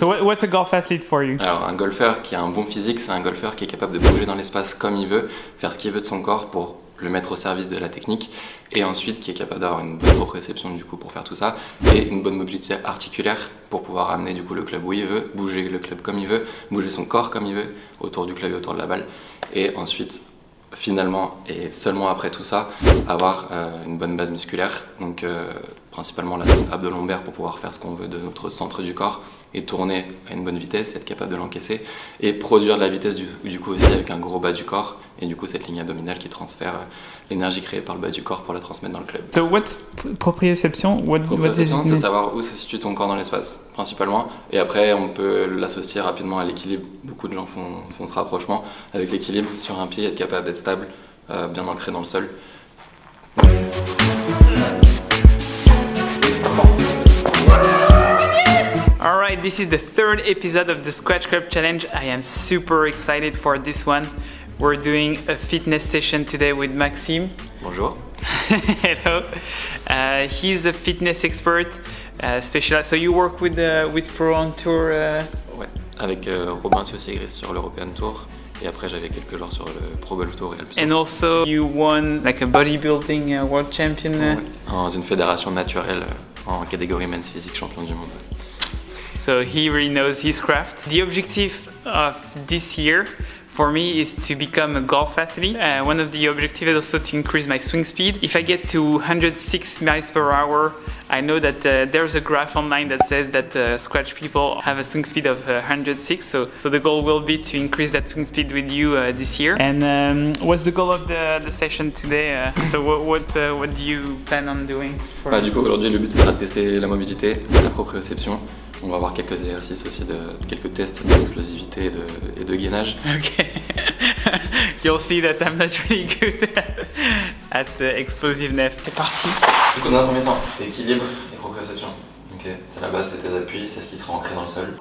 So what's a golf athlete for you? Alors un golfeur qui a un bon physique, c'est un golfeur qui est capable de bouger dans l'espace comme il veut, faire ce qu'il veut de son corps pour le mettre au service de la technique, et ensuite qui est capable d'avoir une bonne proprioception du coup pour faire tout ça, et une bonne mobilité articulaire pour pouvoir amener du coup le club où il veut, bouger le club comme il veut, bouger son corps comme il veut, autour du club et autour de la balle, et ensuite finalement et seulement après tout ça avoir une bonne base musculaire, donc principalement la zone abdo-lombaire pour pouvoir faire ce qu'on veut de notre centre du corps et tourner à une bonne vitesse, être capable de l'encaisser et produire de la vitesse du coup aussi avec un gros bas du corps, et du coup cette ligne abdominale qui transfère l'énergie créée par le bas du corps pour la transmettre dans le club. So what's proprioception? Proprioception, c'est savoir où se situe ton corps dans l'espace, principalement. Et après, on peut l'associer rapidement à l'équilibre. Beaucoup de gens font ce rapprochement avec l'équilibre sur un pied, être capable d'être stable, bien ancré dans le sol. Alright, this is the third episode of the Squat Club Challenge. I am super excited for this one. We're doing a fitness session today with Maxime. Bonjour. Hello. He's a fitness expert, specialized. So you work with Pro on Tour? Ouais, avec Robin Sciot Segrit sur l'European Tour. Et après, j'avais quelques jours sur le progolf tour et alps. And also, you won like a bodybuilding world champion. Ouais, dans une fédération naturelle en catégorie men's physique, champion du monde. So he really knows his craft. The objective of this year for me is to become a golf athlete. One of the objectives is also to increase my swing speed. If I get to 106 miles per hour, I know that there's a graph online that says that Scratch people have a swing speed of 106. So the goal will be to increase that swing speed with you this year. And what's the goal of the session today? So what do you plan on doing? Du coup, aujourd'hui, le but sera de tester la mobilité, la proprioception. On va avoir quelques exercices aussi, quelques tests d'explosivité et de gainage. Okay. You'll see that I'm not really good at explosiveness. C'est parti. Du coup, dans un premier temps, équilibre et proprioception. Okay. C'est la base, c'est tes appuis, c'est ce qui sera ancré dans le sol.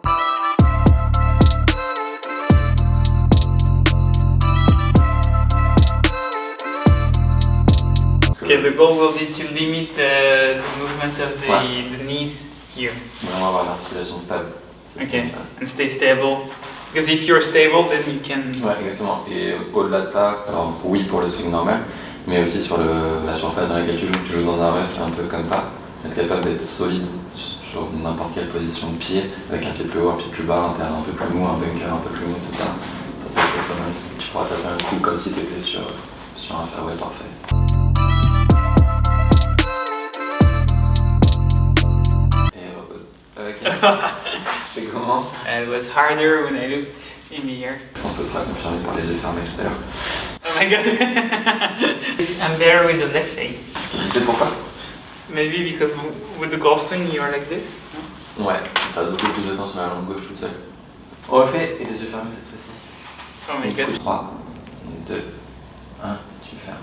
Okay, the goal will be to limit the movement of the knees here. Vraiment avoir l'articulation stable. Okay, and stay stable. Because if you're stable, then you can... Ouais, exactement. Et au-delà de ça, alors oui pour le swing normal, mais aussi sur la surface dans laquelle tu joues dans un rough, un peu comme ça, être capable d'être solide sur n'importe quelle position de pied, avec un pied plus haut, un pied plus bas, un terrain un peu plus mou, un bunker un peu plus mou, etc. Ça peut être pas mal. Tu pourras taper un coup comme si tu étais sur un fairway parfait. C'était comment? It was harder when I looked in the air. Je pense que ça sera confirmé par les yeux fermés tout à l'heure. Oh my god! I'm better with the left leg. Tu sais pourquoi? Maybe because with the golf swing you are like this? No? Ouais, tu passes beaucoup plus de temps sur la langue gauche toute seule. On refait et les yeux fermés cette fois-ci. Oh my god. 3, 2, 1, tu fermes.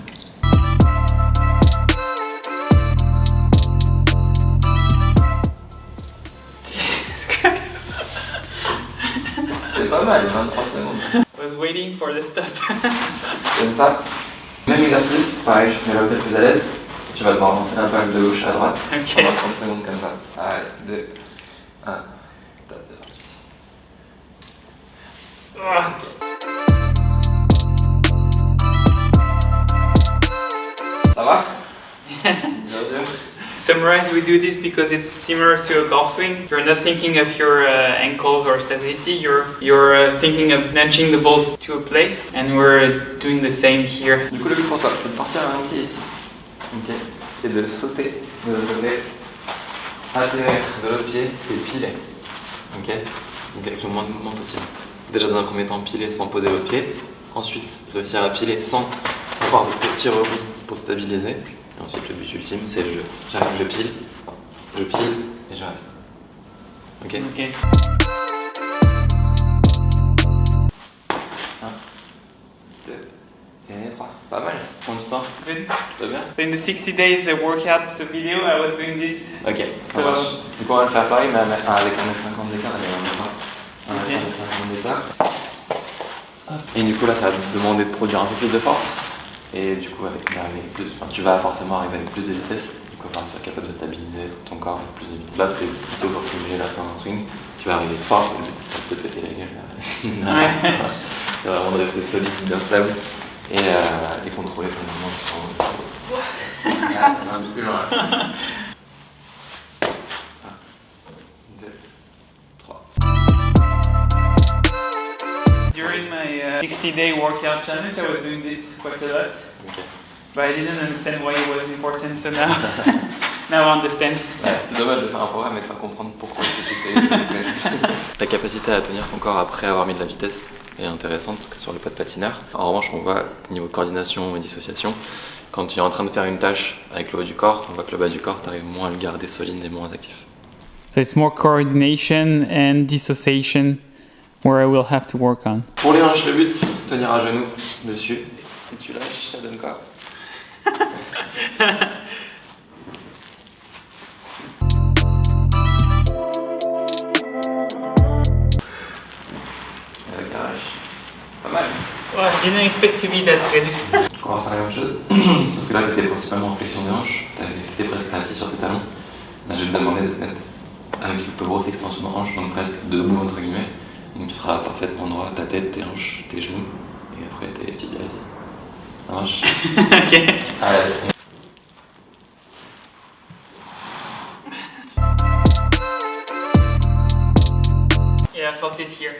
C'est pas mal, 23 secondes. I was waiting for the stop. Comme ça, même exercice, pareil, je mets la tête plus à l'aise. Tu vas devoir lancer la balle de gauche à droite pendant 30 secondes comme ça. Allez, 2, 1, top, c'est parti. Ça va? To summarize, we do this because it's similar to a golf swing. You're not thinking of your ankles or stability. You're thinking of launching the ball to a place, and we're doing the same here. Du coup, le but pour toi, c'est de partir à un pied ici, ok, et de sauter de l'autre côté, atterrir de l'autre pied et piler, ok, donc avec le moins de mouvement possible. Déjà dans un premier temps, piler sans poser l'autre pied, ensuite réussir à piler sans avoir de petits rebonds pour stabiliser. Et ensuite, le but ultime, c'est le jeu. J'arrive, je pile et je reste. Ok? Okay. 1, 2 et 3. Pas mal. Combien de temps? Good. Tout bien? So in the 60 days workout video, I was doing this. Ok, ça marche. Du coup, on va le faire pareil, mais avec 1m50 d'écart. Okay. Et du coup, là, ça va te demander de produire un peu plus de force. Et du coup, tu vas forcément arriver avec plus de vitesse. Du coup, tu seras capable de stabiliser ton corps avec plus de vitesse. Là, c'est plutôt pour simuler la fin d'un swing. Tu vas arriver fort, le but c'est de te péter la gueule. Non, ça marche. C'est vraiment de rester solide, bien stable et contrôler ton mouvement. C'est un peu plus loin. 1, 2, 3. During my 60-day workout challenge, I was doing this quite a lot. Okay. But I didn't understand why it was important, so now, now I understand. Ouais, c'est dommage de faire un programme et de pas comprendre pourquoi tu fais les choses. La capacité à tenir ton corps après avoir mis de la vitesse est intéressante sur le pas de patineur. En revanche, on voit niveau coordination et dissociation, quand tu es en train de faire une tâche avec le haut du corps, on voit que le bas du corps, tu arrives moins à le garder solide et moins actif. So it's more coordination and dissociation where I will have to work on. Pour les hanches, le but, tenir à genoux dessus. Si tu lâches, ça donne quoi? Pas mal. Well, I didn't expect to be that good. On va faire la même chose, sauf que là tu étais principalement en flexion des hanches, tu étais presque assis sur tes talons. Là je vais te demander de te mettre avec une plus grosse extension de hanche, donc presque debout entre guillemets. Donc tu seras parfaitement droit, ta tête, tes hanches, tes genoux, et après tes tibias ici. Ça marche? Ok. Allez. Yeah, I felt it here.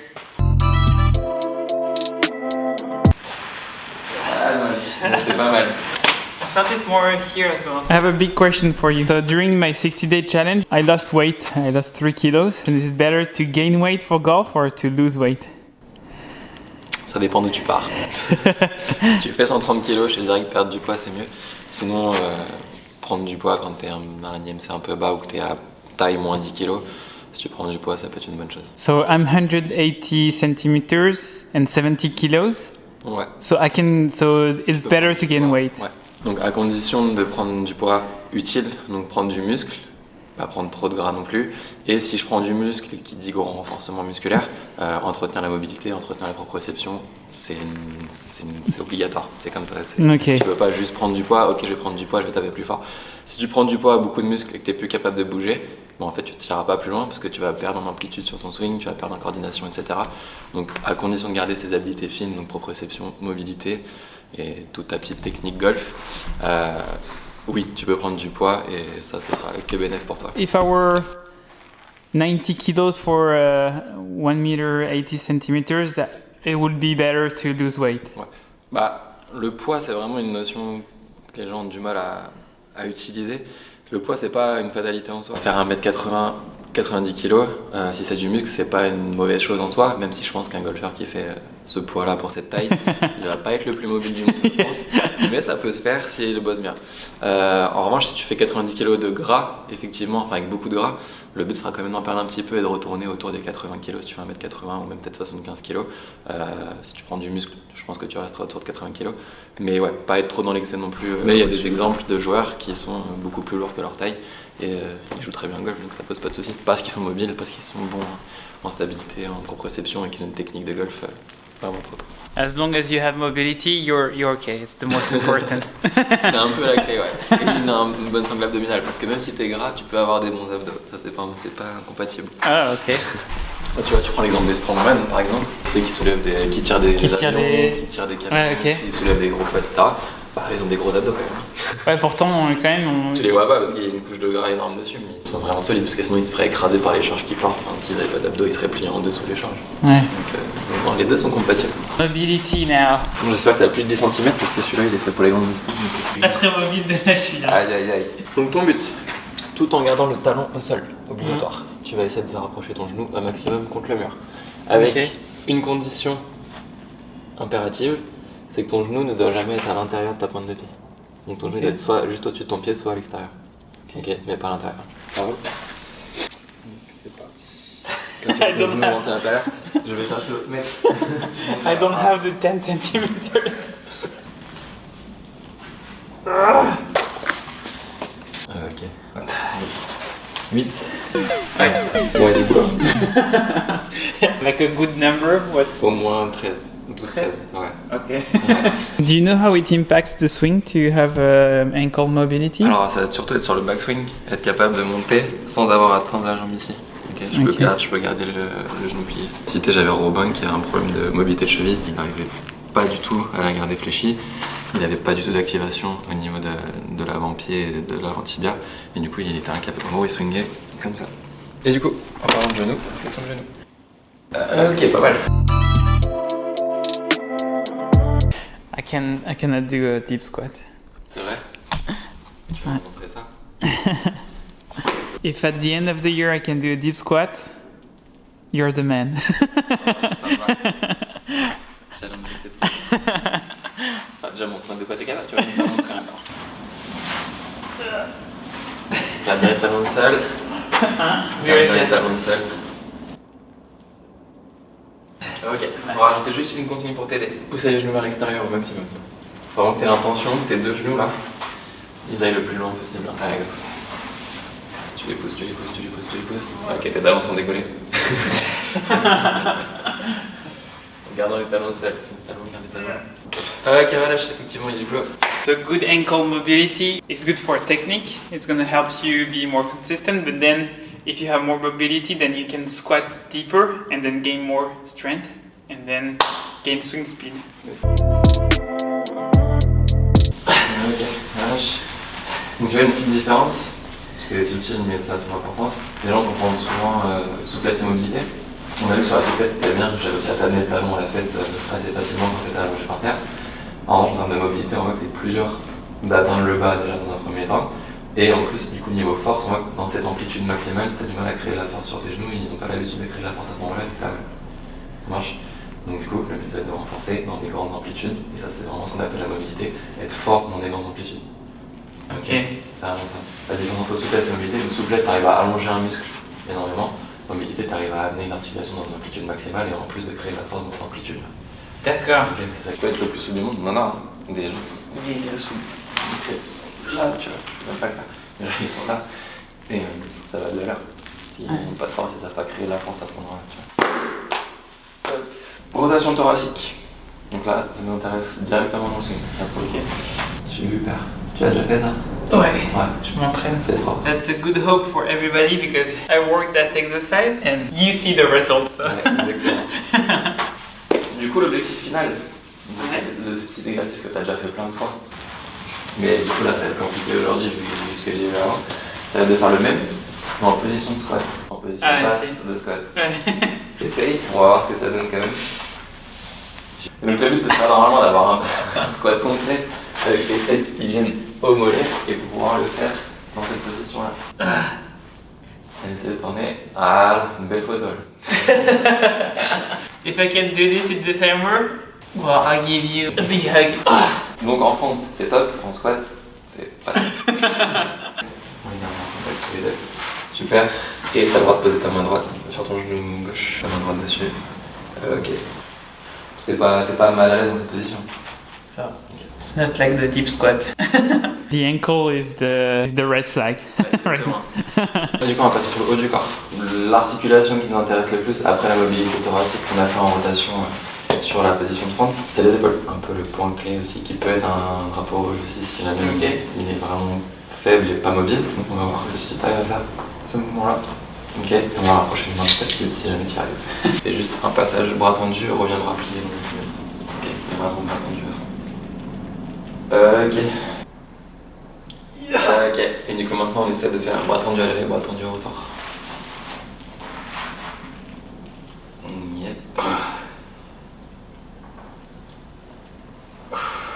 C'est pas mal. I felt it more here as well. I have a big question for you. So during my 60-day challenge, I lost weight. I lost 3 kilos. And is it better to gain weight for golf or to lose weight? Ça dépend d'où tu pars. Si tu fais 130 kg, je te dirais que perdre du poids c'est mieux. Sinon, prendre du poids quand tu es un IMC un peu bas ou que tu es à taille moins 10 kg, si tu prends du poids, ça peut être une bonne chose. So I'm 180 centimeters and 70 kilos. Ouais. So it's better to gain weight. Ouais. Donc à condition de prendre du poids utile, donc prendre du muscle, pas prendre trop de gras non plus. Et si je prends du muscle, qui dit gros renforcement musculaire, entretenir la mobilité, entretenir la proprioception, c'est obligatoire. C'est comme ça. Okay. Tu peux pas juste prendre du poids, ok je vais prendre du poids, je vais taper plus fort. Si tu prends du poids, beaucoup de muscles et que tu es plus capable de bouger, bon, en fait tu ne tireras pas plus loin parce que tu vas perdre en amplitude sur ton swing, tu vas perdre en coordination, etc. Donc à condition de garder ces habiletés fines, donc proprioception, mobilité et toute ta petite technique golf, oui, tu peux prendre du poids et ça sera que bénéf pour toi. If I were 90 kilos for 1 meter 80 centimeters, that it would be better to lose weight. Ouais. Bah, le poids, c'est vraiment une notion que les gens ont du mal à utiliser. Le poids, c'est pas une fatalité en soi. Faire 1m80, 90 kg, si c'est du muscle, c'est pas une mauvaise chose en soi, même si je pense qu'un golfeur qui fait ce poids-là pour cette taille, il va pas être le plus mobile du monde, je pense, mais ça peut se faire s'il bosse bien. En revanche, si tu fais 90 kg de gras, effectivement, enfin avec beaucoup de gras, le but sera quand même d'en perdre un petit peu et de retourner autour des 80 kg si tu fais 1m80 ou même peut-être 75 kg. Si tu prends du muscle, je pense que tu resteras autour de 80 kg. Mais ouais, pas être trop dans l'excès non plus. Mais il y a des exemples de joueurs qui sont beaucoup plus lourds que leur taille et ils jouent très bien au golf, donc ça pose pas de soucis. Parce qu'ils sont mobiles, parce qu'ils sont bons en stabilité, en proprioception et qu'ils ont une technique de golf vraiment propre. As long as you have mobility, you're okay. It's the most important. C'est un peu la clé, ouais. Et une bonne sangle abdominale, parce que même si t'es gras, tu peux avoir des bons abdos. Ça, c'est pas incompatible. Ah, ok. Là, tu prends l'exemple des strongmen, par exemple. Tu sais, qui tirent des avions, qui tirent des camions, ouais, okay. Qui soulèvent des gros poids, etc. Bah, ils ont des gros abdos quand même. Ouais, pourtant, quand même... Tu les vois pas parce qu'il y a une couche de gras énorme dessus, mais ils sont vraiment solides, parce que sinon ils se feraient écraser par les charges qu'ils portent. Enfin, s'ils n'avaient pas d'abdos, ils seraient pliés en dessous les charges. Ouais. Donc les deux sont compatibles. Mobility now. J'espère que tu as plus de 10 cm, parce que celui-là il est fait pour les grandes distances. Pas très mobile de là, je suis là. Aïe aïe aïe. Donc ton but, tout en gardant le talon au sol, obligatoire. Tu vas essayer de faire rapprocher ton genou un maximum contre le mur. Avec une condition impérative, c'est que ton genou ne doit jamais être à l'intérieur de ta pointe de pied. Donc ton genou doit être soit juste au-dessus de ton pied, soit à l'extérieur. Ok, mais pas à l'intérieur. Bravo. C'est parti. Quand tu as ton genou monté à l'intérieur, je vais chercher l'autre mec. I don't have the 10 centimeters. Ok. 8. Ouais. Ouais, du coup. Like a good number, what? Au moins 13. 12-13, ouais. Okay. Do you know how it impacts the swing to have ankle mobility? Alors ça va surtout être sur le backswing, être capable de monter sans avoir à tendre la jambe ici. Ok, je peux garder le genou plié. Cité, j'avais Robin qui a un problème de mobilité de cheville. Il n'arrivait pas du tout à la garder fléchie. Il n'avait pas du tout d'activation au niveau de l'avant-pied et de l'avant-tibia. Et du coup, il était incapable. En gros, il swingait comme ça. Et du coup, en parlant de genou, flexion de genou. Ok, pas mal. I cannot do a deep squat. C'est vrai? Tu vas me montrer ça? If at the end of the year I can do a deep squat, you're the man. J'allais me accepter. Déjà montre de quoi t'es capable, tu vas me montrer encore. Garde bien les talons de sol. Garde bien les talons de sol. Ok, on va rajouter juste une consigne pour t'aider. Pousser les genoux vers l'extérieur au maximum. Faut vraiment que t'aies l'intention que tes deux genoux là, ils aillent le plus loin possible. Allez, go. Tu les pousses. Ok, tes talons sont décollés. Gardons les talons de sol. Garde les talons. Ok, relâche, effectivement, il est bleu. So good ankle mobility is good for technique. It's going to help you be more consistent, but then if you have more mobility, then you can squat deeper and then gain more strength and then gain swing speed. Ok, relâche. Donc tu vois une petite différence, c'est subtil mais ça a son importance. Les gens confondent souvent souplesse et mobilité. On a vu sur la souplesse, c'était bien, j'avais aussi à t'amener le talon à la fesse assez facilement quand tu étais allongé par terre. En revanche, en termes de mobilité, on voit que c'est plus dur d'atteindre le bas déjà dans un premier temps. Et en plus, du coup, niveau force, on voit que dans cette amplitude maximale, tu as du mal à créer de la force sur tes genoux, ils n'ont pas l'habitude de créer de la force à ce moment-là, donc ça marche. Donc du coup, le but ça va être de renforcer dans des grandes amplitudes, et ça c'est vraiment ce qu'on appelle la mobilité, être fort dans des grandes amplitudes. Ok. C'est vraiment ça. La différence entre souplesse et mobilité, une souplesse, tu arrives à allonger un muscle énormément, mobilité, tu arrives à amener une articulation dans une amplitude maximale et en plus de créer de la force dans cette amplitude. D'accord. Okay, ça peut être le plus souple du monde. Non, non, des gens qui sont méga souples. Okay, ils sont là, tu vois, je peux même pas le faire. Mais là, ils sont là, et ça va de l'heure. S'ils n'ont pas de force, ils savent pas créer de la force à cet endroit-là, tu vois. Rotation thoracique. Donc là, ça nous intéresse directement dans le swing. Ok. Super. Tu as déjà fait ça? Ouais, je m'entraîne. C'est trop. That's a good hope for everybody because I work that exercise and you see the results. So. Ouais, exactement. Du coup, l'objectif final de ce petit exercice que tu as déjà fait plein de fois, mais du coup là ça va être compliqué aujourd'hui vu ce que j'ai vu avant, ça va être de faire le même, mais en position de squat, en position basse de squat. Essaye, on va voir ce que ça donne quand même. Donc le but c'est normalement d'avoir un squat complet avec les fesses qui viennent au mollet et pour pouvoir le faire dans cette position là. Essaye de tourner, voilà, une belle photo. If I can do this in December, well, I'll give you a big hug. Donc en fente, c'est top, en squat, c'est pas top. On est en contact tous les deux. Super. Et t'as le droit de poser ta main droite sur ton genou gauche, ta main droite dessus. Ok. T'es pas mal à l'aise dans cette position. So, it's not like the deep squat. The ankle is the red flag. Ouais, exactement. Du coup, on va passer sur le haut du corps. L'articulation qui nous intéresse le plus après la mobilité thoracique qu'on a fait en rotation sur la position de front, c'est les épaules. Un peu le point clé aussi qui peut être un drapeau rouge aussi si jamais il est vraiment faible et pas mobile. Donc on va voir si tu arrives à ce moment-là. Ok, on va rapprocher une main petit à petit si jamais tu y arrives. Et juste un passage bras tendu, reviens bras plié. Ok, vraiment bras tendu à fond. Ok. Ok, et du coup maintenant on essaie de faire un bras tendu à l'aller, bras tendu au retour. Yep.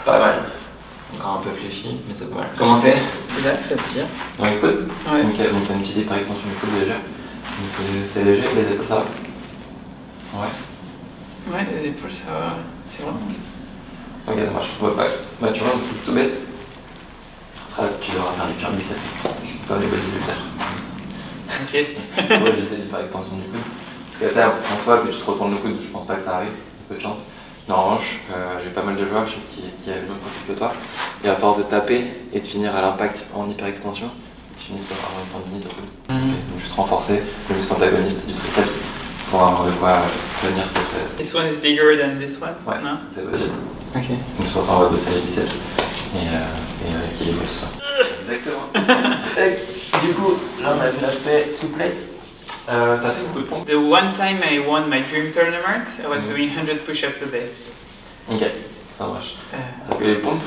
Pas mal. Encore un peu fléchi, mais c'est pas mal. Comment c'est? Là, ça tire. Dans les coudes? Ouais. Ok, donc t'as une petite hyperextension du coude légère. C'est léger, les épaules ça va? Ouais. Ouais, les épaules, ça va. C'est vraiment bien. Ok, ça marche. Ouais. Bah tu vois, un truc tout bête. Tu devras faire du pur biceps, comme les bodybuilders. Ok. Pour éviter l'hyperextension du coude. Parce qu'à terme, en soi, que tu te retournes le coude, je pense pas que ça arrive, peu de chance. Mais en revanche, j'ai pas mal de joueurs qui avaient le même profil que toi. Et à force de taper et de finir à l'impact en hyperextension, tu finis par avoir une tendinite au coude. Okay. Donc juste renforcer le muscle antagoniste du triceps pour avoir de quoi tenir cette... This one is bigger than this one? Ouais, no? c'est possible. Ok. Donc sur ça, on va bosser les biceps et équilibrer tout ça. Exactement. Du coup, là on a vu l'aspect souplesse. T'as fait beaucoup de pompes? The one time I won my dream tournament, I was doing 100 push-ups a day. Ok, ça marche. T'as fait les pompes,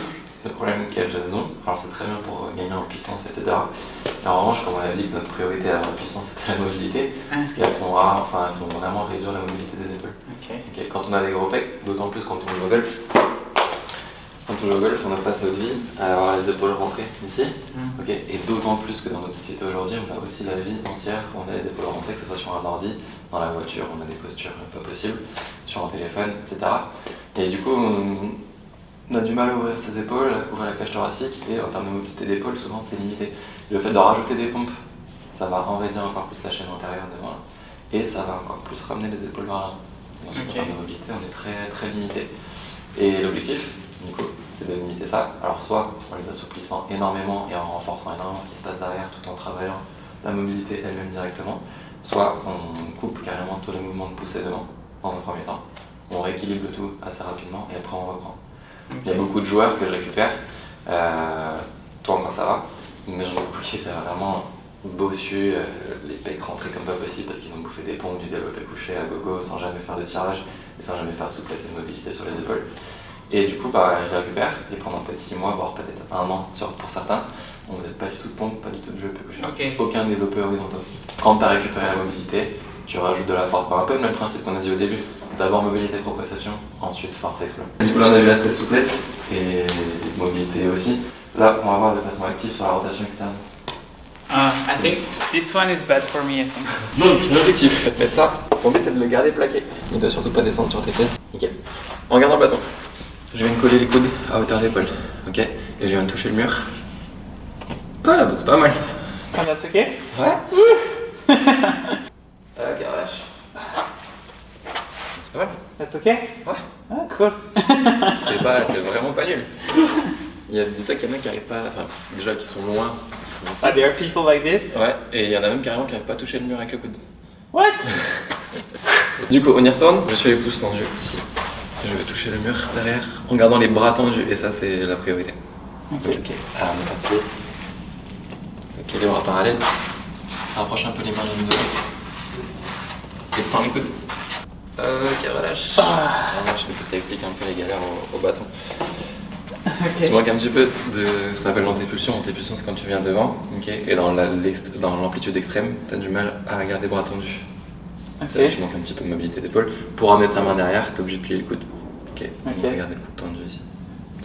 le problème qu'elles ont, alors c'est très bien pour gagner en puissance, etc. Et en revanche, comme on a dit que notre priorité avant la puissance c'était la mobilité, parce qu'elles font vraiment réduire la mobilité des épaules. Ok, quand on a des gros pecs, d'autant plus quand on joue au golf. Quand on joue au golf, on passe notre vie à avoir les épaules rentrées ici. Ok, et d'autant plus que dans notre société aujourd'hui, on a aussi la vie entière où on a les épaules rentrées, que ce soit sur un ordi, dans la voiture, on a des postures pas possibles, sur un téléphone, etc. Et du coup, on a du mal à ouvrir ses épaules, à ouvrir la cage thoracique, et en termes de mobilité d'épaule, souvent c'est limité. Le fait de rajouter des pompes, ça va enraidir encore plus la chaîne antérieure devant là, et ça va encore plus ramener les épaules vers l'avant. Donc en termes de mobilité, on est très très limité. Et l'objectif, du coup, c'est de limiter ça. Alors soit en les assouplissant énormément et en renforçant énormément ce qui se passe derrière tout en travaillant la mobilité elle-même directement, soit on coupe carrément tous les mouvements de poussée devant dans un premier temps, on rééquilibre le tout assez rapidement et après on reprend. Il y a beaucoup de joueurs que je récupère, toi encore ça va, mais j'en ai beaucoup qui étaient vraiment bossus, les pecs rentrés comme pas possible parce qu'ils ont bouffé des pompes, du développé couché à gogo sans jamais faire de tirage et sans jamais faire de souplesse et de mobilité sur les épaules. Et du coup, je les récupère et pendant peut-être 6 mois, voire peut-être 1 an pour certains, on faisait pas du tout de pompe, pas du tout de développé couché. Aucun développé horizontal. Quand tu as récupéré la mobilité, tu rajoutes de la force. Un peu le même principe qu'on a dit au début. D'abord mobilité proprioception, ensuite force exploit. Du coup là on a vu l'aspect de souplesse et mobilité aussi. Là on va voir de façon active sur la rotation externe. I think this one is bad for me, I think. Donc l'objectif, je vais te mettre ça. Ton but c'est de le garder plaqué. Il ne doit surtout pas descendre sur tes fesses. Nickel. En gardant le bâton, je viens de coller les coudes à hauteur d'épaule. Ok. Et je viens de toucher le mur. Ouais, bah, c'est pas mal. Oh, that's okay? Ouais. Ok, relâche. C'est pas mal. That's okay? Ouais. Ah, cool. c'est vraiment pas nul. Dis-toi qu'il y en a qui arrivent pas, enfin déjà qui sont loin, qui sont ici. There are people like this? Ouais, et il y en a même carrément qui n'arrivent pas à toucher le mur avec le coude. What? Du coup, on y retourne, je suis les pouces tendus ici. Je vais toucher le mur derrière en gardant les bras tendus, et ça c'est la priorité. Ok. Alors on est parti. Ok, les bras parallèles. Rapproche un peu les mains l'une de l'autre. Et tends les coudes. Ok, relâche. Du coup, ça explique un peu les galères au bâton. Tu manques un petit peu de ce qu'on appelle l'antépulsion. L'antépulsion, c'est quand tu viens devant, et dans l'amplitude extrême, tu as du mal à garder les bras tendus. Tu manques un petit peu de mobilité d'épaule. Pour amener ta main derrière, tu es obligé de plier le coude. On va garder le coude tendu ici.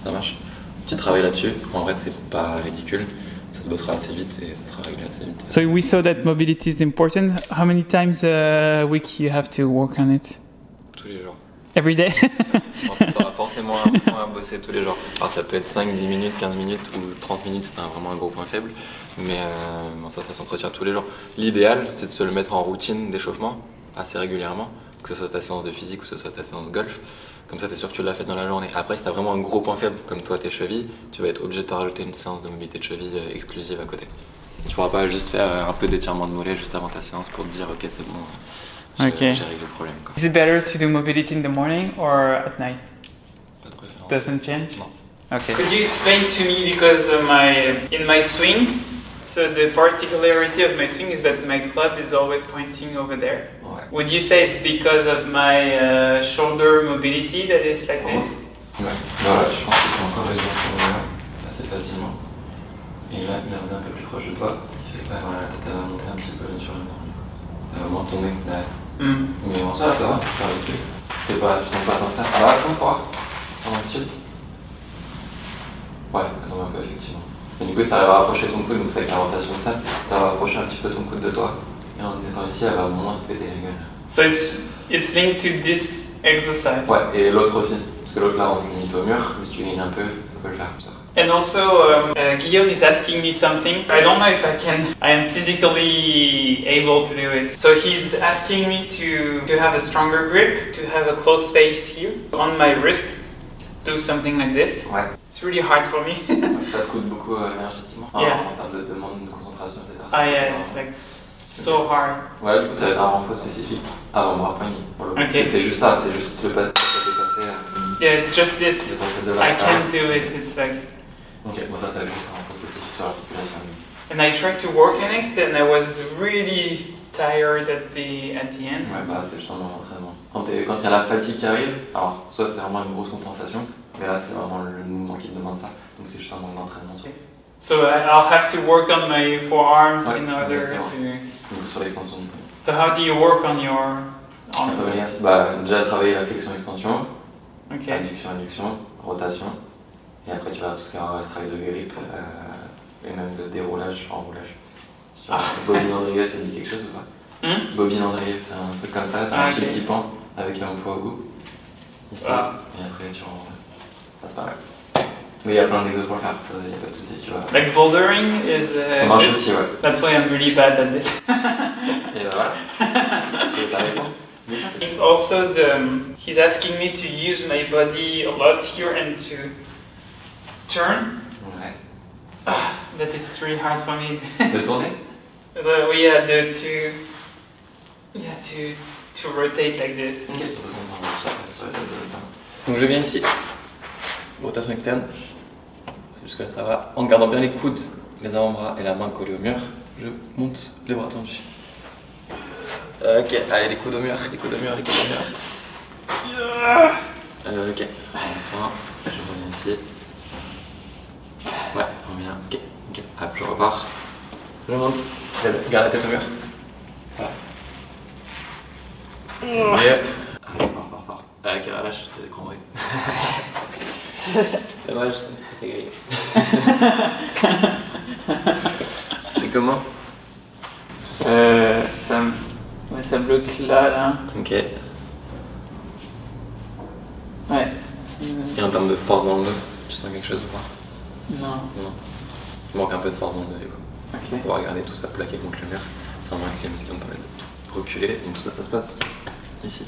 Ça marche. Petit travail là-dessus. En vrai, c'est pas ridicule. Ça se bossera assez vite et ça sera réglé assez vite. So we saw that mobility is important. How many times a week you have to work on it? Tous les jours. Every day? Tu auras forcément un point à bosser tous les jours. Alors ça peut être 5, 10 minutes, 15 minutes ou 30 minutes, c'est vraiment un gros point faible. Mais ça s'entretient tous les jours. L'idéal, c'est de se le mettre en routine d'échauffement assez régulièrement, que ce soit ta séance de physique ou que ce soit ta séance golf. Comme ça, t'es sûr que tu l'as fait dans la journée. Après, si t'as vraiment un gros point faible, comme toi, tes chevilles, tu vas être obligé de te rajouter une séance de mobilité de cheville exclusive à côté. Tu pourras pas juste faire un peu d'étirement de mollet juste avant ta séance pour te dire ok, c'est bon, j'ai réglé le problème. Quoi. Is it better to do mobility in the morning or at night? Pas de préférence. Doesn't change? Non. Okay. Could you explain to me, because in my swing, so the particularity of my swing is that my club is always pointing over there. Ouais. Would you say it's because of my shoulder mobility that it's like this? Ouais. Voilà, je pense que tu peux encore réduire ce moment-là assez facilement. Et là, garder un peu plus proche de toi, ce qui fait que voilà, tu vas monter un petit peu naturellement. Tu vas vraiment tourner derrière. Mais en soi, ça va, c'est pas ridicule. Tu tombes pas tant que ça. Ça va, pour voir. En habitude. Ouais, elle tombe un peu, effectivement. Et du coup, si tu arrives à rapprocher ton coude, donc c'est avec la rotation de ça, tu vas rapprocher un petit peu ton coude de toi. Et en étant ici, elle va moins te péter la gueule. So it's linked to this exercise? Ouais, et l'autre aussi. Parce que l'autre là, on se limite au mur. Mais si tu gagnes un peu, ça peut le faire. And also, Guillaume is asking me something. I don't know if I am physically able to do it. So he's asking me to have a stronger grip, to have a close face here. On my wrist, do something like this. Ouais. It's really hard for me. Ça te coûte beaucoup énergétiquement. En termes de demande de concentration, etc. Yeah, it's like so hard. Ouais, du coup, ça va être un renfort spécifique avant-bras poignet. Okay. C'est juste ça, c'est juste le pas de dépasser. Yeah, it's just this. I can't do it. It's like. Ok, bon ça va juste un renfort spécifique sur l'articulation. And I tried to work in it and I was really tired at the end. Ouais, bah c'est justement l'entraînement. Quand il y a la fatigue qui arrive, alors soit c'est vraiment une grosse compensation, mais là c'est vraiment le mouvement qui demande ça. Donc c'est justement l'entraînement. So I'll have to work on my forearms Ouais, in order exactement. to... Donc sur l'extension du poignet. So how do you work on your... Bah, déjà travailler la flexion-extension, Okay. adduction-adduction, rotation. Et après tu vas tout ce qui est travail de grip et même de déroulage, enroulage. Sur Bobine Andrieux, ça dit quelque chose ou pas? Bobine Andrieux, c'est un truc comme ça, t'as un fil qui pend avec un poids au bout. Ici, et après tu renroules. Ça c'est pareil. Mais il y a plein d'exos pour le faire, il n'y a pas de souci, tu vois. Like bouldering is... ça marche aussi, ouais. That's why I'm really bad at this. Et ben voilà. C'est ta réponse. Also, he's asking me to use my body a lot here and to turn. Ouais. But it's really hard for me. De tourner? To rotate like this. Ok, donc je viens ici, rotation externe, jusque là ça va, en gardant bien les coudes, les avant-bras et la main collée au mur, je monte les bras tendus. Ok, allez les coudes au mur, les coudes au mur, les coudes au mur. Ok, ça, je reviens ici. Ouais, on revient, ok, hop, je repars, je monte, garde la tête au mur. Voilà. Et... repars. Ok, relâche, j'ai des cramperies. Dommage, ça fait griller. C'est comment? Ça bloque là. Ok. Ouais. Et en termes de force dans le dos, tu sens quelque chose ou pas? Non. Non. Il manque un peu de force dans le dos du coup. Ok. On va regarder tout ça plaqué contre le mur. C'est vraiment avec les muscles qui vont me permettre de reculer. Donc tout ça, ça se passe ici.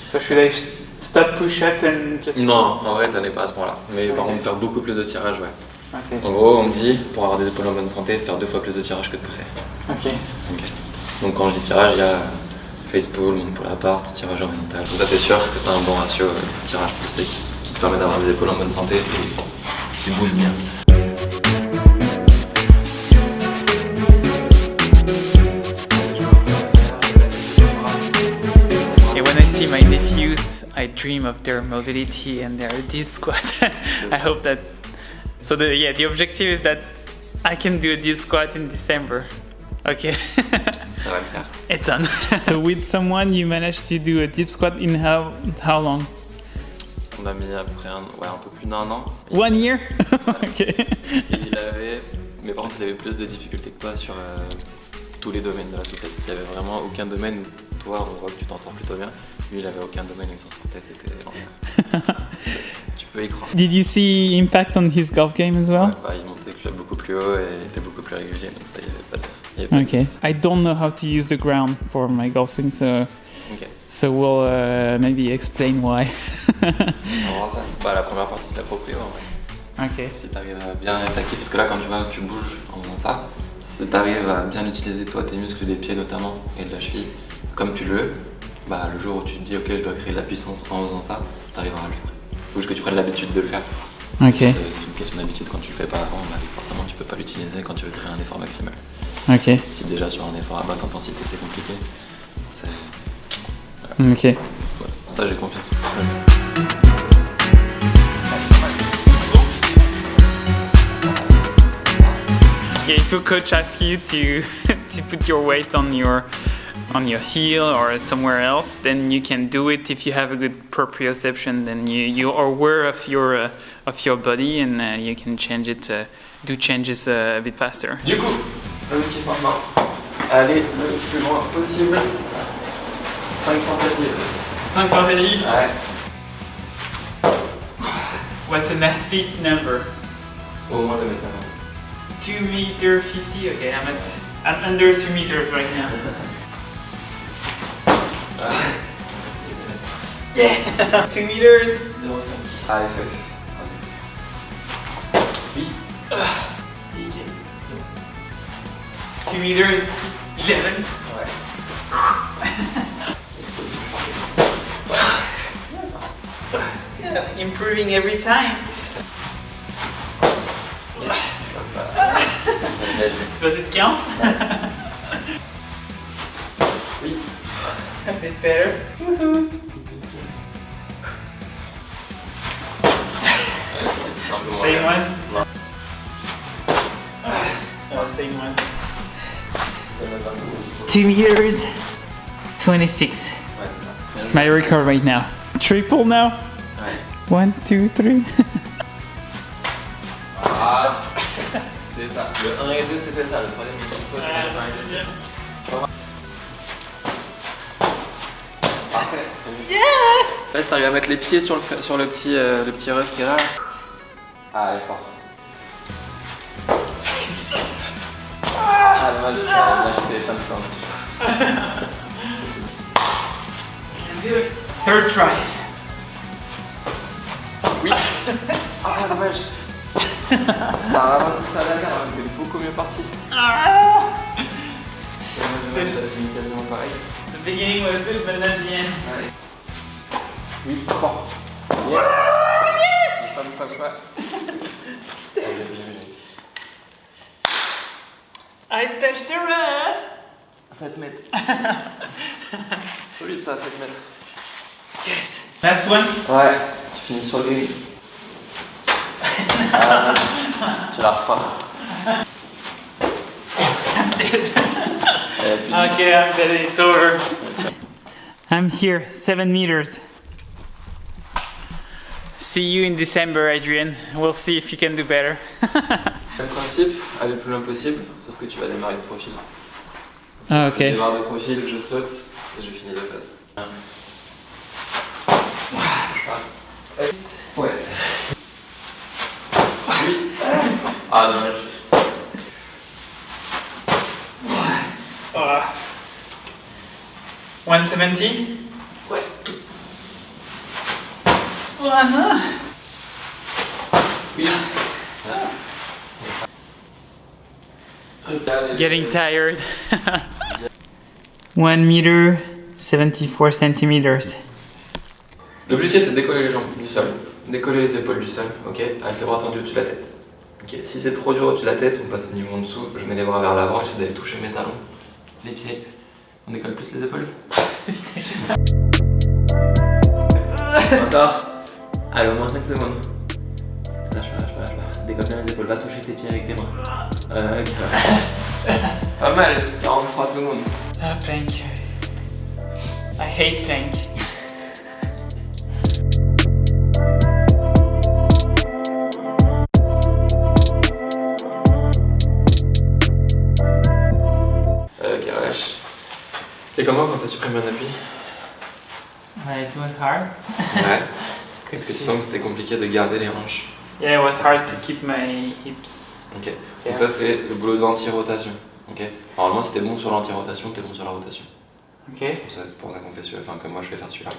So should I stop push-up and just... Non, en vrai, t'en es pas à ce point-là. Mais par contre, faire beaucoup plus de tirage, ouais. Ok. En gros, on me dit, pour avoir des épaules en bonne santé, faire 2 fois plus de tirage que de pousser. Ok. Donc quand je dis tirage, il y a face pull, monte pull apart, tirage horizontal. Comme ça, t'es sûr que t'as un bon ratio tirage poussé qui te permet d'avoir des épaules en bonne santé et qui bougent bien. When I see my nephews, I dream of their mobility and their deep squat. I hope that... So the objective is that I can do a deep squat in December. Okay. Ça va le faire. It's done. So with someone, you managed to do a deep squat in how long? On a mis à peu près un peu plus d'1 an. 1 year? Okay. Il avait, mais par contre il avait plus de difficultés que toi sur tous les domaines de la souplesse. Il n'y avait vraiment aucun domaine où toi on voit que tu t'en sors plutôt bien. Lui il avait aucun domaine où il s'en sortait, c'était l'enfer. Tu peux y croire. Did you see impact on his golf game as well? Ouais, bah, il montait le club beaucoup plus haut et il était beaucoup plus régulier, donc ça il n'y avait pas de... Okay. I don't know how to use the ground for my golf swing, so we'll maybe explain why. On va voir ça. Bah, la première partie c'est la proprio en vrai. Ok. Si tu arrives à bien être actif, parce que là quand tu bouges en faisant ça, si tu arrives à bien utiliser toi tes muscles des pieds notamment et de la cheville comme tu le veux, bah, le jour où tu te dis ok je dois créer de la puissance en faisant ça, tu arriveras à le faire. Faut juste que tu prennes l'habitude de le faire. Ok. C'est une question d'habitude, quand tu le fais pas avant, bah, forcément tu peux pas l'utiliser quand tu veux créer un effort maximal. Ok. Si déjà sur un effort à basse intensité c'est compliqué, c'est... Voilà. Ok. Ouais, ça j'ai confiance. Yeah, if your coach asks you to put your weight on your heel or somewhere else, then you can do it. If you have a good proprioception, then you are aware of your body and you can change it, do changes a bit faster. Du coup, l'objectif maintenant, aller le plus loin possible. 5 tentatives. 5 tentatives? Ouais. What's an athlete number? Au moins 2 mètres 2 meter 50. Okay, I'm under 2 meters right now. Yeah, 2 meters. 0,5. Allez, fais. Oui. 2 meters 11. Ouais. Yeah, improving every time. Yes. Does it count? bit better. Woohoo! Same one? Same one. 2 meters 26. My record right now. Triple now? 1, 2, 3. Ah, c'est ça. Le 1 et 2 c'était ça, le troisième il faut le 1 et 2. Parfait. Yeah! Là, si t'arrives à mettre les pieds sur le petit rough qui est là. Ah, elle est forte. Ah, dommage, c'est pas le temps. Third try. Oui. Ah, dommage. T'as ralenti ça à la carte, t'es beaucoup mieux parti. C'est quasiment pareil. The beginning was good, but not the end. Ouais. Oui, fort. Yes! Pas. I touched the rough. 7 mètres. Solide ça, 7 mètres. Yes. Last one. Ouais, tu finis sur le green. Tu la reprends. Okay, I'm dead. It's over. I'm here, 7 meters. See you in December, Adrian. We'll see if you can do better. Même principe, aller le plus loin possible, sauf que tu vas démarrer de profil. Ah, ok. Je démarre de profil, je saute et je finis de face. Ouais. Oui. Ah, dommage. Oh. 170? Ouais. Oh non. Oui. Getting tired. 1 meter 74 centimeters. L'objectif c'est de décoller les jambes du sol, décoller les épaules du sol, ok, avec les bras tendus au-dessus de la tête. Ok, si c'est trop dur au-dessus de la tête, on passe au niveau en dessous, je mets les bras vers l'avant, j'essaie d'aller toucher mes talons, les pieds. On décolle plus les épaules. Encore. Allez, au moins 5 secondes. Lâche pas. Décolle bien les épaules, va toucher tes pieds avec tes mains. Pas mal, 43 secondes. Ah, plank. I hate plank. Ok, relâche. C'était comment quand t'as supprimé un appui? It was hard. Ouais. Est-ce que tu sens que c'était compliqué de garder les hanches? Yeah, it was hard to keep my hips. Ok. Donc ça c'est le boulot d'anti-rotation. Ok. Normalement si t'es bon sur l'anti-rotation, t'es bon sur la rotation. Ok. C'est pour ça qu'on fait celui-là, enfin que moi je vais faire celui-là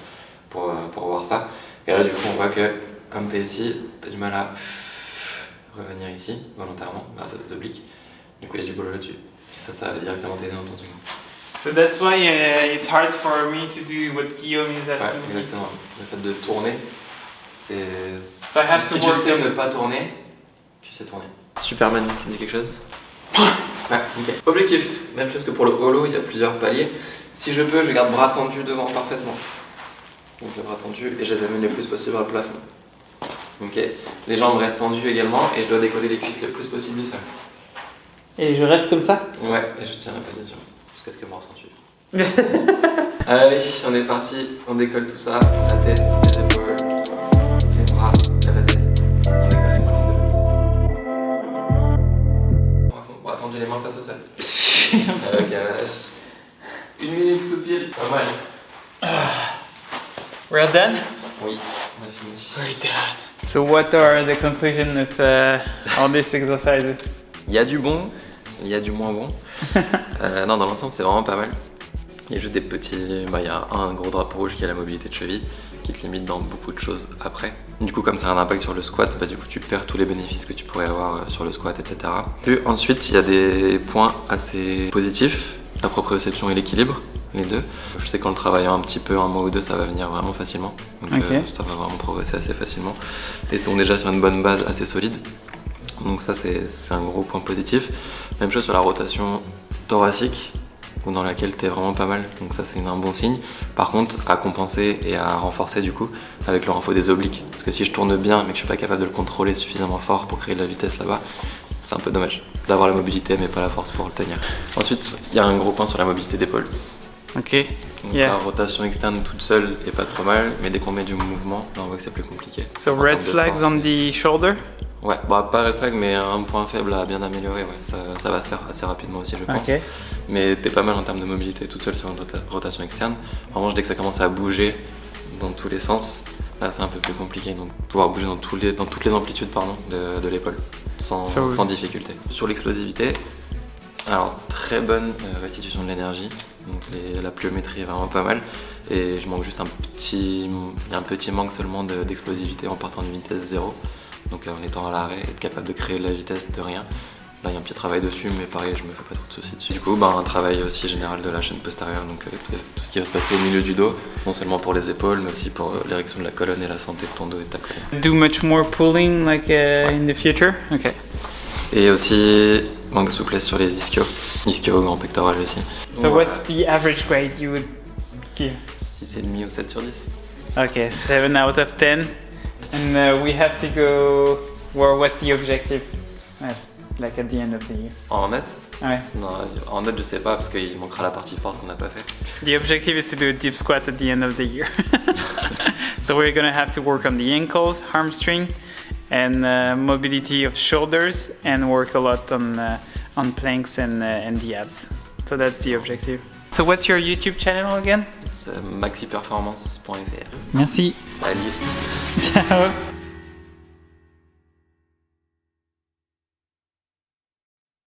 pour voir ça. Et là du coup on voit que comme t'es ici, t'as du mal à revenir ici volontairement grâce à tes obliques. Du coup il y a du boulot là-dessus. Et ça va directement t'aider dans ton swing. So that's why it's hard for me to do what Guillaume is asking me. Ouais, exactement. Le fait de tourner, c'est... So I have si to tu work sais on- ne pas tourner, tu sais tourner. Superman, ça dit quelque chose? Ouais, nickel. Objectif, même chose que pour le holo, il y a plusieurs paliers. Si je peux, je garde bras tendus devant parfaitement. Donc les bras tendus et je les amène le plus possible vers le plafond. Ok. Les jambes restent tendues également et je dois décoller les cuisses le plus possible du sol. Et je reste comme ça? Ouais, et je tiens la position jusqu'à ce que mon ressent suive. Allez, on est parti, on décolle tout ça, la tête, les épaules, les bras, la tête, on décolle les mains de l'autre. On va tendre les mains face au sol. Ok, lâche. 1 minute tout pile, pas mal. We're done? Oui, on a fini. We're done. So what are the conclusions of all these exercises? Il y a du bon, il y a du moins bon. Non, dans l'ensemble, c'est vraiment pas mal. Il y a juste des petits... il y a un gros drapeau rouge qui est la mobilité de cheville, qui te limite dans beaucoup de choses après. Du coup, comme ça a un impact sur le squat, du coup, tu perds tous les bénéfices que tu pourrais avoir sur le squat, etc. Puis ensuite, il y a des points assez positifs, la proprioception et l'équilibre, les deux. Je sais qu'en le travaillant un petit peu, un mois ou deux, ça va venir vraiment facilement. Donc ça va vraiment progresser assez facilement. Et ils sont déjà sur une bonne base assez solide. Donc ça, c'est un gros point positif. Même chose sur la rotation thoracique, ou dans laquelle tu es vraiment pas mal, donc ça c'est un bon signe. Par contre, à compenser et à renforcer du coup avec le renfort des obliques, parce que si je tourne bien mais que je suis pas capable de le contrôler suffisamment fort pour créer de la vitesse là-bas, c'est un peu dommage d'avoir la mobilité mais pas la force pour le tenir. Ensuite, il y a un gros point sur la mobilité d'épaule. Ok. Donc la rotation externe toute seule est pas trop mal, mais dès qu'on met du mouvement, là on voit que c'est plus compliqué. So red flags on the shoulder? Ouais, bah pas red flag, mais un point faible à bien améliorer, ouais. Ça va se faire assez rapidement aussi, je pense. Okay. Mais t'es pas mal en termes de mobilité toute seule sur une rotation externe. En revanche, dès que ça commence à bouger dans tous les sens, là c'est un peu plus compliqué. Donc pouvoir bouger dans toutes les amplitudes de l'épaule, sans difficulté. Sur l'explosivité, alors très bonne restitution de l'énergie. Donc la pliométrie est vraiment pas mal. Et je manque juste un petit manque seulement d'explosivité en partant d'une vitesse 0. Donc en étant à l'arrêt, être capable de créer de la vitesse de rien. Là il y a un petit travail dessus, mais pareil, je me fais pas trop de soucis dessus. Du coup, un travail aussi général de la chaîne postérieure, donc tout ce qui va se passer au milieu du dos, non seulement pour les épaules, mais aussi pour l'érection de la colonne et la santé de ton dos et de ta colonne. Do much more pulling like in the future? Okay. Et aussi manque de souplesse sur les ischios grand pectoral aussi. So what's the average grade you would give? 6,5 ou 7 sur 10. Okay, 7 out of 10. And we have to go, well, what's the objective? Like at the end of the year. En net? Ouais. Non, en net je sais pas parce qu'il manquera la partie force qu'on n'a pas fait. The objective is to do a deep squat at the end of the year. So we're gonna have to work on the ankles, hamstring, and mobility of shoulders, and work a lot on planks and the abs. So that's the objective. So what's your YouTube channel again? It's maxiperformance.fr. Merci. Salut. Ciao.